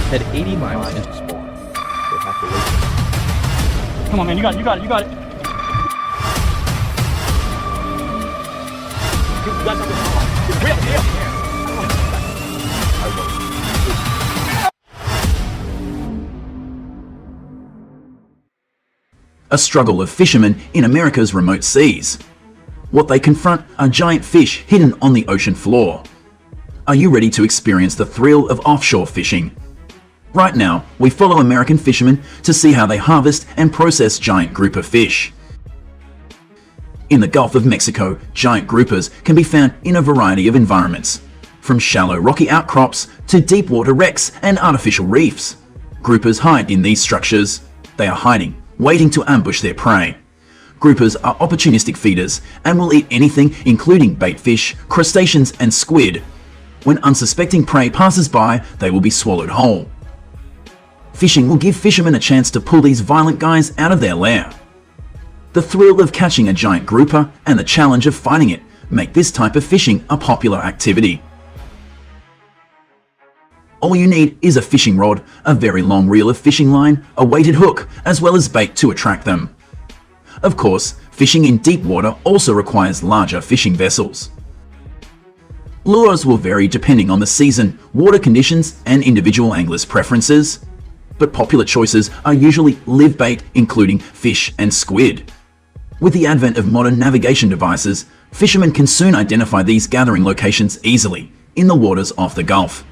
Head 80 miles into spawn. You'll have to wait. Come on, man, you got it, you got it, you got it. You got something. Real. A struggle of fishermen in America's remote seas. What they confront are giant fish hidden on the ocean floor. Are you ready to experience the thrill of offshore fishing? Right now, we follow American fishermen to see how they harvest and process giant grouper fish. In the Gulf of Mexico, giant groupers can be found in a variety of environments, from shallow rocky outcrops to deep water wrecks and artificial reefs. Groupers hide in these structures. They are hiding, waiting to ambush their prey. Groupers are opportunistic feeders and will eat anything including bait fish, crustaceans and squid. When unsuspecting prey passes by, they will be swallowed whole. Fishing will give fishermen a chance to pull these violent guys out of their lair. The thrill of catching a giant grouper and the challenge of fighting it make this type of fishing a popular activity. All you need is a fishing rod, a very long reel of fishing line, a weighted hook, as well as bait to attract them. Of course, fishing in deep water also requires larger fishing vessels. Lures will vary depending on the season, water conditions, and individual anglers' preferences, but popular choices are usually live bait, including fish and squid. With the advent of modern navigation devices, fishermen can soon identify these gathering locations easily in the waters off the Gulf.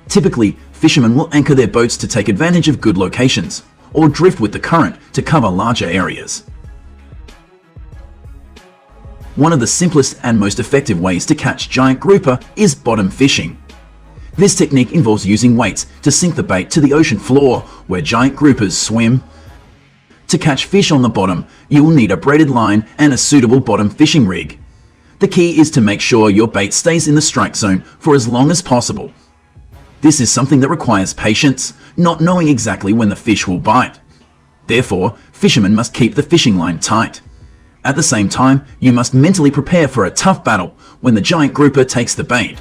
Typically, fishermen will anchor their boats to take advantage of good locations, or drift with the current to cover larger areas. One of the simplest and most effective ways to catch giant grouper is bottom fishing. This technique involves using weights to sink the bait to the ocean floor where giant groupers swim. To catch fish on the bottom, you will need a braided line and a suitable bottom fishing rig. The key is to make sure your bait stays in the strike zone for as long as possible. This is something that requires patience, not knowing exactly when the fish will bite. Therefore, fishermen must keep the fishing line tight. At the same time, you must mentally prepare for a tough battle when the giant grouper takes the bait.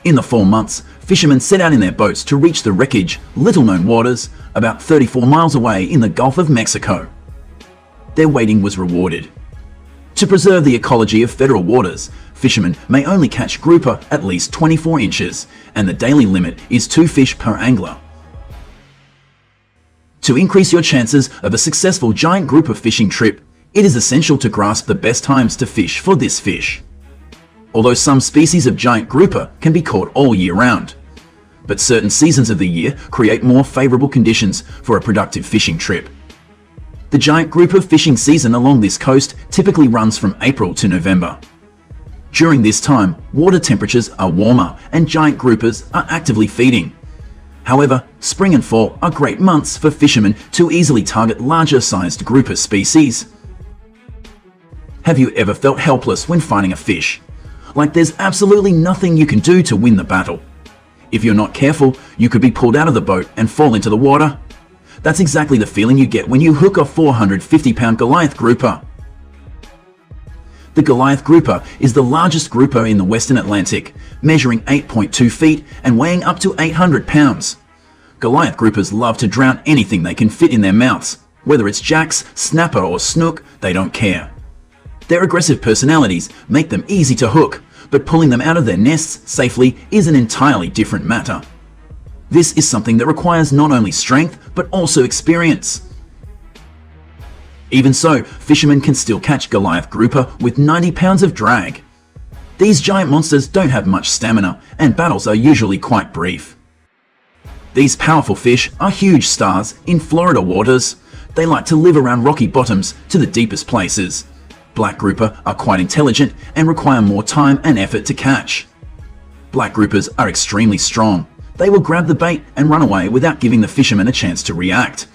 In the fall months, fishermen set out in their boats to reach the wreckage, little-known waters, about 34 miles away in the Gulf of Mexico. Their waiting was rewarded. To preserve the ecology of federal waters, fishermen may only catch grouper at least 24 inches, and the daily limit is 2 fish per angler. To increase your chances of a successful giant grouper fishing trip, it is essential to grasp the best times to fish for this fish. Although some species of giant grouper can be caught all year round, but certain seasons of the year create more favorable conditions for a productive fishing trip. The giant grouper fishing season along this coast typically runs from April to November. During this time, water temperatures are warmer and giant groupers are actively feeding. However, spring and fall are great months for fishermen to easily target larger-sized grouper species. Have you ever felt helpless when finding a fish? Like there's absolutely nothing you can do to win the battle. If you're not careful, you could be pulled out of the boat and fall into the water. That's exactly the feeling you get when you hook a 450-pound Goliath grouper. The Goliath grouper is the largest grouper in the Western Atlantic, measuring 8.2 feet and weighing up to 800 pounds. Goliath groupers love to drown anything they can fit in their mouths. Whether it's jacks, snapper or snook, they don't care. Their aggressive personalities make them easy to hook, but pulling them out of their nests safely is an entirely different matter. This is something that requires not only strength, but also experience. Even so, fishermen can still catch Goliath grouper with 90 pounds of drag. These giant monsters don't have much stamina, and battles are usually quite brief. These powerful fish are huge stars in Florida waters. They like to live around rocky bottoms to the deepest places. Black grouper are quite intelligent and require more time and effort to catch. Black groupers are extremely strong. They will grab the bait and run away without giving the fisherman a chance to react.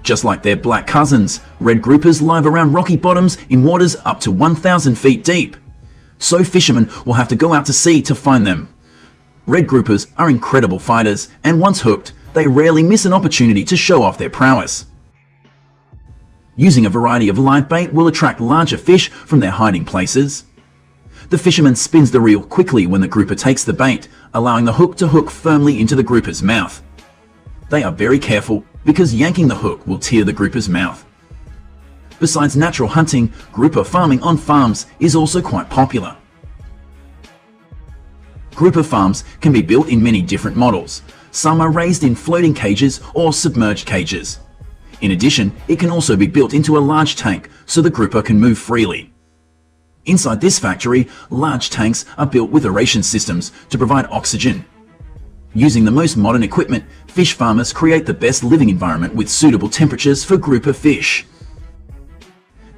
Just like their black cousins, red groupers live around rocky bottoms in waters up to 1,000 feet deep. So fishermen will have to go out to sea to find them. Red groupers are incredible fighters, and once hooked, they rarely miss an opportunity to show off their prowess. Using a variety of live bait will attract larger fish from their hiding places. The fisherman spins the reel quickly when the grouper takes the bait, allowing the hook to hook firmly into the grouper's mouth. They are very careful because yanking the hook will tear the grouper's mouth. Besides natural hunting, grouper farming on farms is also quite popular. Grouper farms can be built in many different models. Some are raised in floating cages or submerged cages. In addition, it can also be built into a large tank so the grouper can move freely. Inside this factory, large tanks are built with aeration systems to provide oxygen. Using the most modern equipment, fish farmers create the best living environment with suitable temperatures for grouper fish.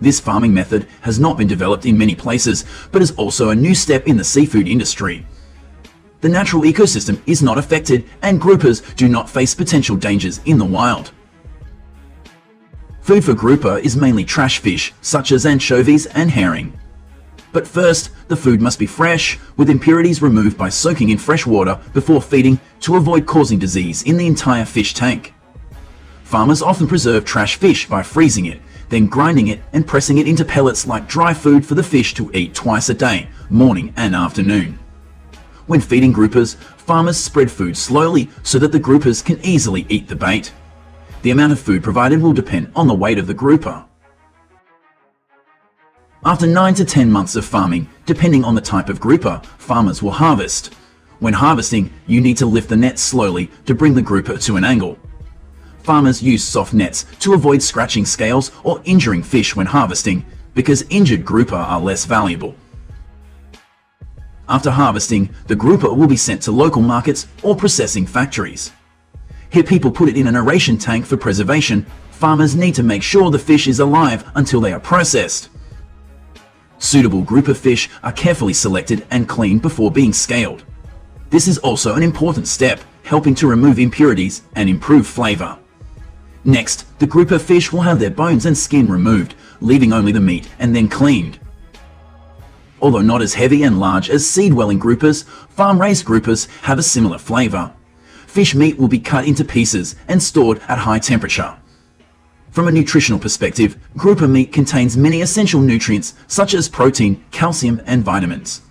This farming method has not been developed in many places, but is also a new step in the seafood industry. The natural ecosystem is not affected, and groupers do not face potential dangers in the wild. Food for grouper is mainly trash fish, such as anchovies and herring. But first, the food must be fresh, with impurities removed by soaking in fresh water before feeding to avoid causing disease in the entire fish tank. Farmers often preserve trash fish by freezing it, then grinding it and pressing it into pellets like dry food for the fish to eat twice a day, morning and afternoon. When feeding groupers, farmers spread food slowly so that the groupers can easily eat the bait. The amount of food provided will depend on the weight of the grouper. After 9 to 10 months of farming, depending on the type of grouper, farmers will harvest. When harvesting, you need to lift the net slowly to bring the grouper to an angle. Farmers use soft nets to avoid scratching scales or injuring fish when harvesting, because injured grouper are less valuable. After harvesting, the grouper will be sent to local markets or processing factories. Here people put it in an aeration tank for preservation. Farmers need to make sure the fish is alive until they are processed. Suitable grouper fish are carefully selected and cleaned before being scaled. This is also an important step, helping to remove impurities and improve flavor. Next, the grouper fish will have their bones and skin removed, leaving only the meat and then cleaned. Although not as heavy and large as sea-dwelling groupers, farm-raised groupers have a similar flavor. Fish meat will be cut into pieces and stored at high temperature. From a nutritional perspective, grouper meat contains many essential nutrients such as protein, calcium, and vitamins.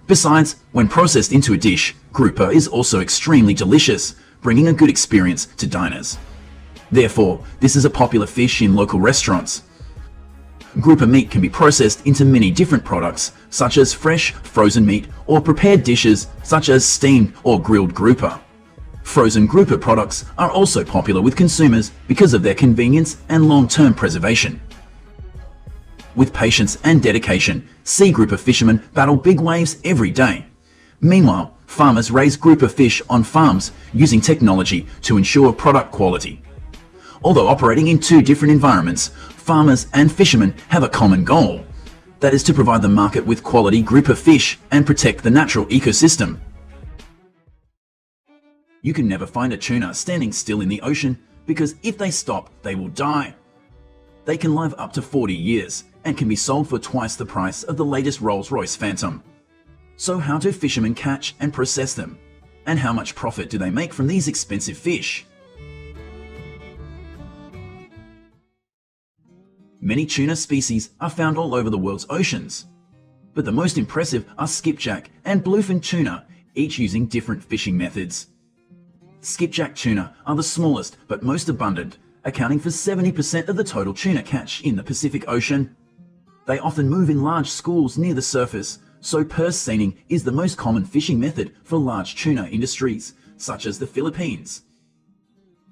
Besides, when processed into a dish, grouper is also extremely delicious, bringing a good experience to diners. Therefore, this is a popular fish in local restaurants. Grouper meat can be processed into many different products, such as fresh, frozen meat, or prepared dishes such as steamed or grilled grouper. Frozen grouper products are also popular with consumers because of their convenience and long-term preservation. With patience and dedication, sea grouper fishermen battle big waves every day. Meanwhile, farmers raise grouper fish on farms using technology to ensure product quality. Although operating in two different environments, farmers and fishermen have a common goal. That is to provide the market with quality grouper fish and protect the natural ecosystem. You can never find a tuna standing still in the ocean because if they stop, they will die. They can live up to 40 years and can be sold for twice the price of the latest Rolls-Royce Phantom. So how do fishermen catch and process them? And how much profit do they make from these expensive fish? Many tuna species are found all over the world's oceans. But the most impressive are skipjack and bluefin tuna, each using different fishing methods. Skipjack tuna are the smallest but most abundant, accounting for 70% of the total tuna catch in the Pacific Ocean. They often move in large schools near the surface, so purse seining is the most common fishing method for large tuna industries, such as the Philippines.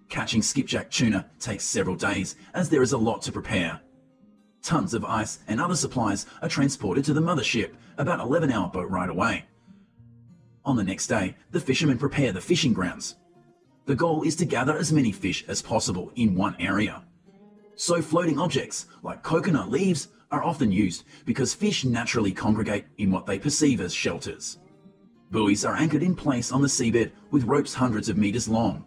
Catching skipjack tuna takes several days as there is a lot to prepare. Tons of ice and other supplies are transported to the mothership, about 11-hour boat ride away. On the next day, the fishermen prepare the fishing grounds. The goal is to gather as many fish as possible in one area. So floating objects, like coconut leaves, are often used because fish naturally congregate in what they perceive as shelters. Buoys are anchored in place on the seabed with ropes hundreds of meters long.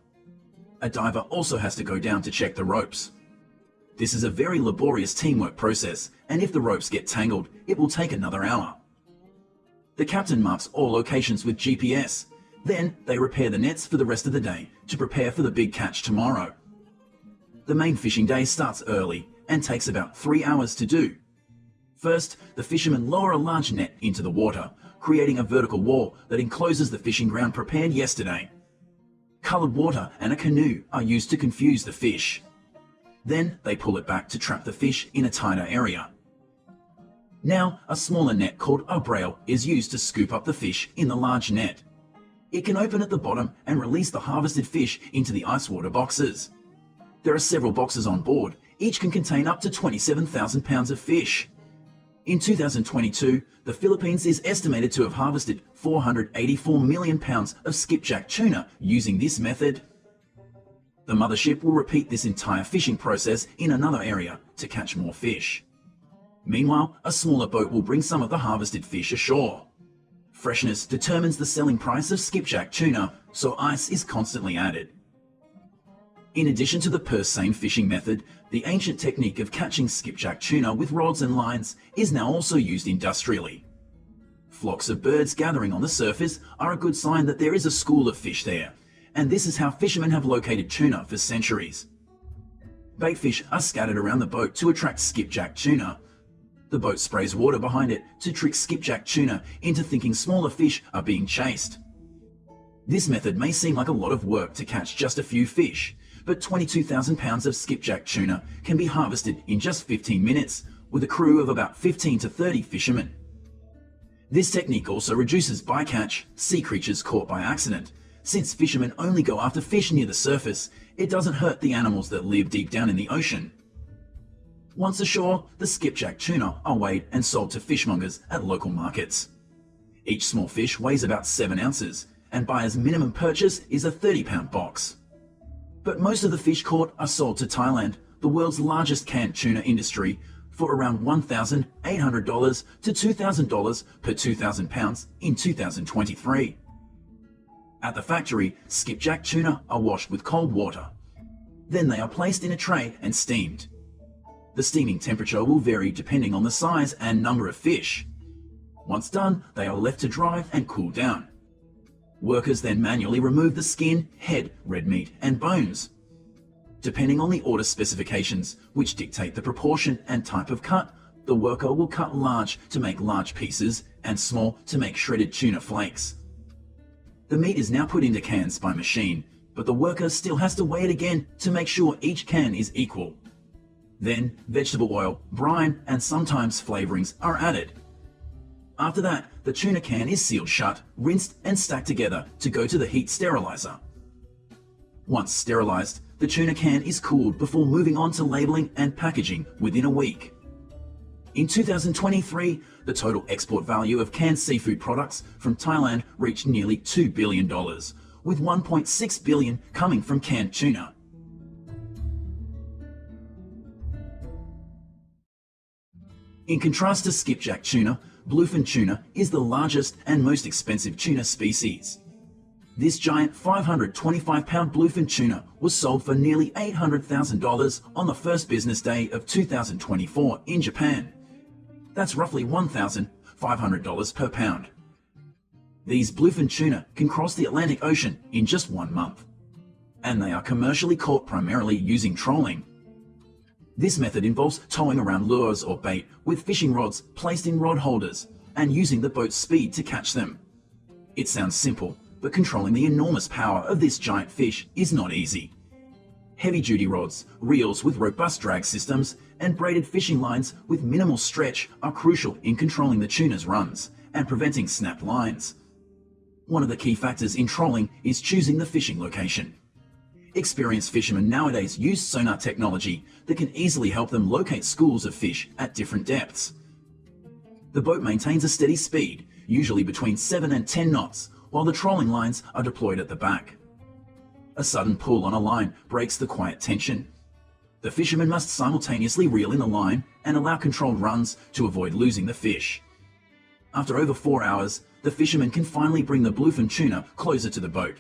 A diver also has to go down to check the ropes. This is a very laborious teamwork process, and if the ropes get tangled, it will take another hour. The captain marks all locations with GPS. Then they repair the nets for the rest of the day to prepare for the big catch tomorrow. The main fishing day starts early and takes about 3 hours to do. First, the fishermen lower a large net into the water, creating a vertical wall that encloses the fishing ground prepared yesterday. Colored water and a canoe are used to confuse the fish. Then they pull it back to trap the fish in a tighter area. Now, a smaller net called a brail is used to scoop up the fish in the large net. It can open at the bottom and release the harvested fish into the ice water boxes. There are several boxes on board. Each can contain up to 27,000 pounds of fish. In 2022, the Philippines is estimated to have harvested 484 million pounds of skipjack tuna using this method. The mothership will repeat this entire fishing process in another area to catch more fish. Meanwhile, a smaller boat will bring some of the harvested fish ashore. Freshness determines the selling price of skipjack tuna, so ice is constantly added. In addition to the purse seine fishing method, the ancient technique of catching skipjack tuna with rods and lines is now also used industrially. Flocks of birds gathering on the surface are a good sign that there is a school of fish there, and this is how fishermen have located tuna for centuries. Baitfish are scattered around the boat to attract skipjack tuna. The boat sprays water behind it to trick skipjack tuna into thinking smaller fish are being chased. This method may seem like a lot of work to catch just a few fish, but 22,000 pounds of skipjack tuna can be harvested in just 15 minutes with a crew of about 15 to 30 fishermen. This technique also reduces bycatch, sea creatures caught by accident. Since fishermen only go after fish near the surface, it doesn't hurt the animals that live deep down in the ocean. Once ashore, the skipjack tuna are weighed and sold to fishmongers at local markets. Each small fish weighs about 7 ounces, and buyer's minimum purchase is a 30-pound box. But most of the fish caught are sold to Thailand, the world's largest canned tuna industry, for around $1,800 to $2,000 per 2,000 pounds in 2023. At the factory, skipjack tuna are washed with cold water. Then they are placed in a tray and steamed. The steaming temperature will vary depending on the size and number of fish. Once done, they are left to dry and cool down. Workers then manually remove the skin, head, red meat, and bones. Depending on the order specifications, which dictate the proportion and type of cut, the worker will cut large to make large pieces and small to make shredded tuna flakes. The meat is now put into cans by machine, but the worker still has to weigh it again to make sure each can is equal. Then, vegetable oil, brine, and sometimes flavorings are added. After that, the tuna can is sealed shut, rinsed, and stacked together to go to the heat sterilizer. Once sterilized, the tuna can is cooled before moving on to labeling and packaging within a week. In 2023, the total export value of canned seafood products from Thailand reached nearly $2 billion, with $1.6 billion coming from canned tuna. In contrast to skipjack tuna, bluefin tuna is the largest and most expensive tuna species. This giant 525-pound bluefin tuna was sold for nearly $800,000 on the first business day of 2024 in Japan. That's roughly $1,500 per pound. These bluefin tuna can cross the Atlantic Ocean in just 1 month, and they are commercially caught primarily using trolling. This method involves towing around lures or bait with fishing rods placed in rod holders and using the boat's speed to catch them. It sounds simple, but controlling the enormous power of this giant fish is not easy. Heavy-duty rods, reels with robust drag systems, and braided fishing lines with minimal stretch are crucial in controlling the tuna's runs and preventing snapped lines. One of the key factors in trolling is choosing the fishing location. Experienced fishermen nowadays use sonar technology that can easily help them locate schools of fish at different depths. The boat maintains a steady speed, usually between 7 and 10 knots, while the trolling lines are deployed at the back. A sudden pull on a line breaks the quiet tension. The fisherman must simultaneously reel in the line and allow controlled runs to avoid losing the fish. After over 4 hours, the fisherman can finally bring the bluefin tuna closer to the boat.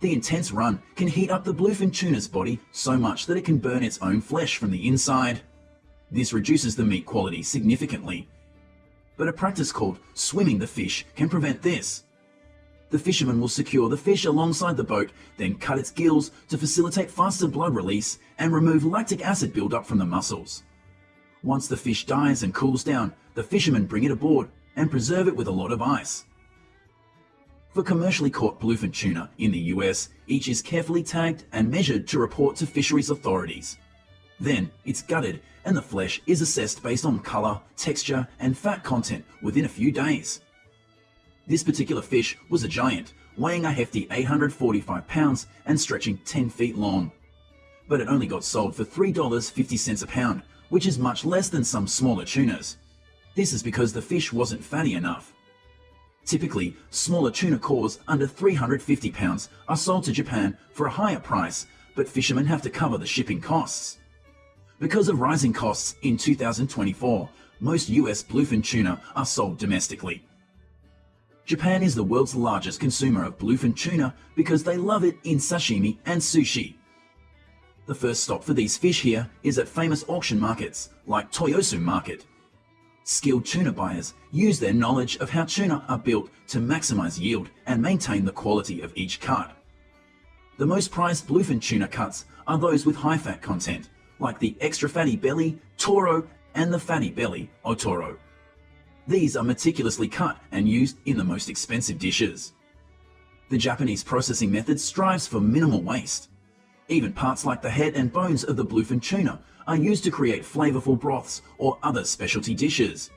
The intense run can heat up the bluefin tuna's body so much that it can burn its own flesh from the inside. This reduces the meat quality significantly. But a practice called swimming the fish can prevent this. The fisherman will secure the fish alongside the boat, then cut its gills to facilitate faster blood release and remove lactic acid buildup from the muscles. Once the fish dies and cools down, the fishermen bring it aboard, and preserve it with a lot of ice. For commercially caught bluefin tuna in the US, each is carefully tagged and measured to report to fisheries authorities. Then it's gutted and the flesh is assessed based on color, texture, and fat content within a few days. This particular fish was a giant, weighing a hefty 845 pounds and stretching 10 feet long. But it only got sold for $3.50 a pound, which is much less than some smaller tunas. This is because the fish wasn't fatty enough. Typically, smaller tuna cores under 350 pounds are sold to Japan for a higher price, but fishermen have to cover the shipping costs. Because of rising costs in 2024, most US bluefin tuna are sold domestically. Japan is the world's largest consumer of bluefin tuna because they love it in sashimi and sushi. The first stop for these fish here is at famous auction markets like Toyosu Market. Skilled tuna buyers use their knowledge of how tuna are built to maximize yield and maintain the quality of each cut. The most prized bluefin tuna cuts are those with high fat content, like the extra fatty belly, toro, and the fatty belly, otoro. These are meticulously cut and used in the most expensive dishes. The Japanese processing method strives for minimal waste. Even parts like the head and bones of the bluefin tuna are used to create flavorful broths or other specialty dishes.